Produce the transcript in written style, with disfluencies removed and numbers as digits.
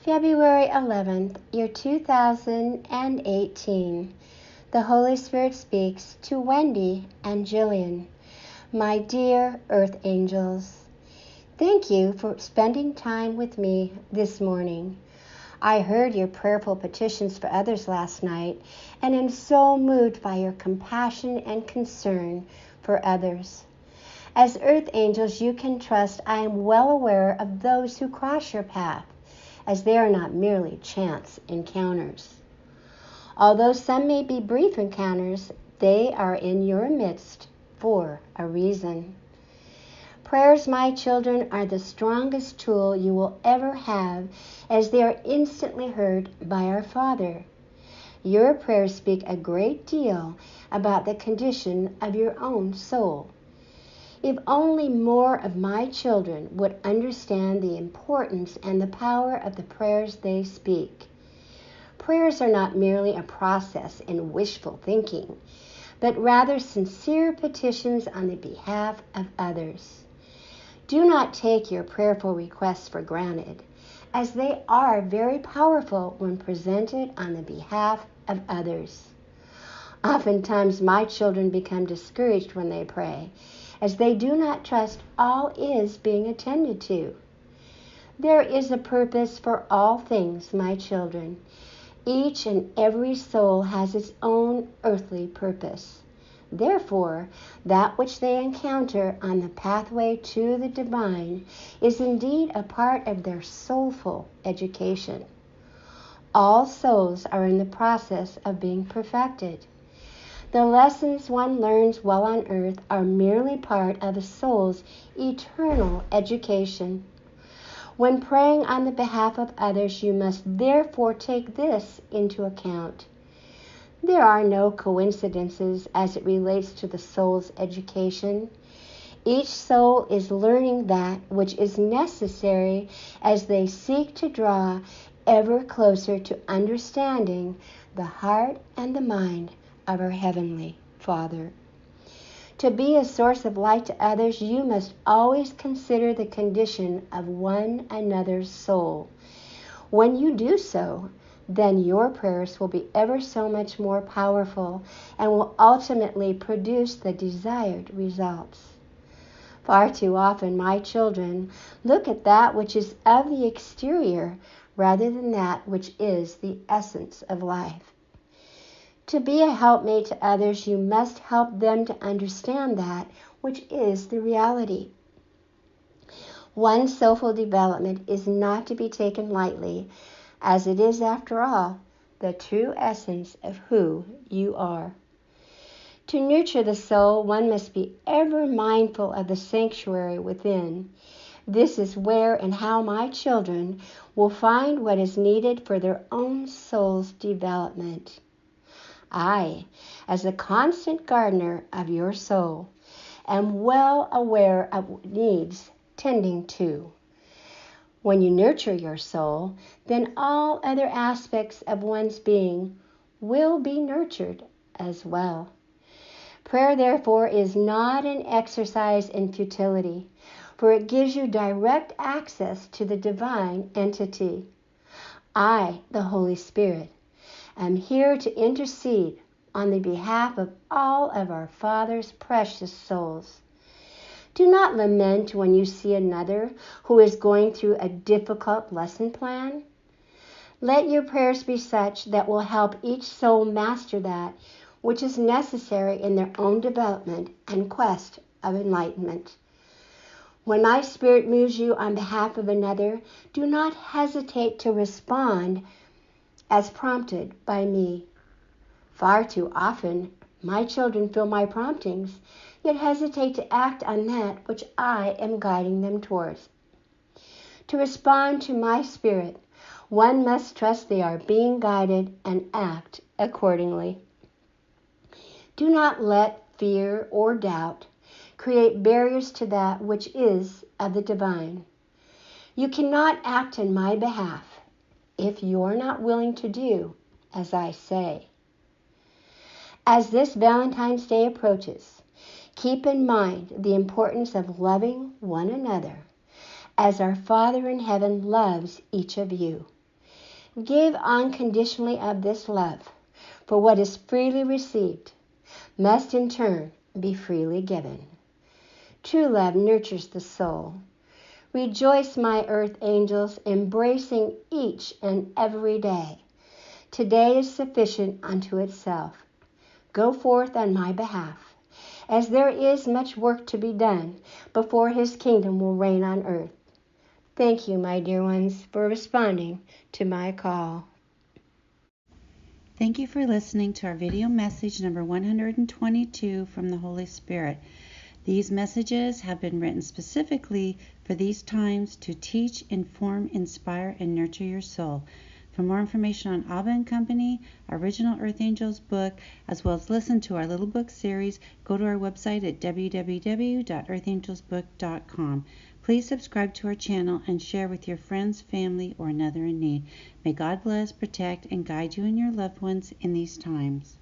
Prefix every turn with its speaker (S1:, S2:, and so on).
S1: February 11th, year 2018. The Holy Spirit speaks to Wendy and Jillian. My dear Earth Angels, thank you for spending time with me this morning. I heard your prayerful petitions for others last night and am so moved by your compassion and concern for others. As Earth Angels, you can trust I am well aware of those who cross your path, as they are not merely chance encounters. Although some may be brief encounters, they are in your midst for a reason. Prayers, my children, are the strongest tool you will ever have, as they are instantly heard by our Father. Your prayers speak a great deal about the condition of your own soul. If only more of my children would understand the importance and the power of the prayers they speak. Prayers are not merely a process in wishful thinking, but rather sincere petitions on the behalf of others. Do not take your prayerful requests for granted, as they are very powerful when presented on the behalf of others. Oftentimes my children become discouraged when they pray, as they do not trust all is being attended to. There is a purpose for all things, my children. Each and every soul has its own earthly purpose. Therefore, that which they encounter on the pathway to the divine is indeed a part of their soulful education. All souls are in the process of being perfected. The lessons one learns while on earth are merely part of a soul's eternal education. When praying on the behalf of others, you must therefore take this into account. There are no coincidences as it relates to the soul's education. Each soul is learning that which is necessary as they seek to draw ever closer to understanding the heart and the mind of our Heavenly Father. To be a source of light to others, you must always consider the condition of one another's soul. When you do so, then your prayers will be ever so much more powerful and will ultimately produce the desired results. Far too often, my children look at that which is of the exterior rather than that which is the essence of life. To be a helpmate to others, you must help them to understand that which is the reality. One's soulful development is not to be taken lightly, as it is, after all, the true essence of who you are. To nurture the soul, one must be ever mindful of the sanctuary within. This is where and how my children will find what is needed for their own soul's development. I, as a constant gardener of your soul, am well aware of needs tending to. When you nurture your soul, then all other aspects of one's being will be nurtured as well. Prayer, therefore, is not an exercise in futility, for it gives you direct access to the divine entity. I, the Holy Spirit, am here to intercede on the behalf of all of our Father's precious souls. Do not lament when you see another who is going through a difficult lesson plan. Let your prayers be such that will help each soul master that which is necessary in their own development and quest of enlightenment. When my Spirit moves you on behalf of another, do not hesitate to respond as prompted by me. Far too often, my children feel my promptings, yet hesitate to act on that which I am guiding them towards. To respond to my Spirit, one must trust they are being guided and act accordingly. Do not let fear or doubt create barriers to that which is of the divine. You cannot act in my behalf if you are not willing to do as I say. As this Valentine's Day approaches, keep in mind the importance of loving one another as our Father in heaven loves each of you. Give unconditionally of this love, for what is freely received must in turn be freely given. True love nurtures the soul. Rejoice, my earth angels, embracing each and every day. Today is sufficient unto itself. Go forth on my behalf, as there is much work to be done before His kingdom will reign on earth. Thank you, my dear ones, for responding to my call.
S2: Thank you for listening to our video message number 122 from the Holy Spirit. These messages have been written specifically for these times to teach, inform, inspire, and nurture your soul. For more information on ABBA and Company, Original Earth Angels book, as well as listen to our little book series, go to our website at www.earthangelsbook.com. Please subscribe to our channel and share with your friends, family, or another in need. May God bless, protect, and guide you and your loved ones in these times.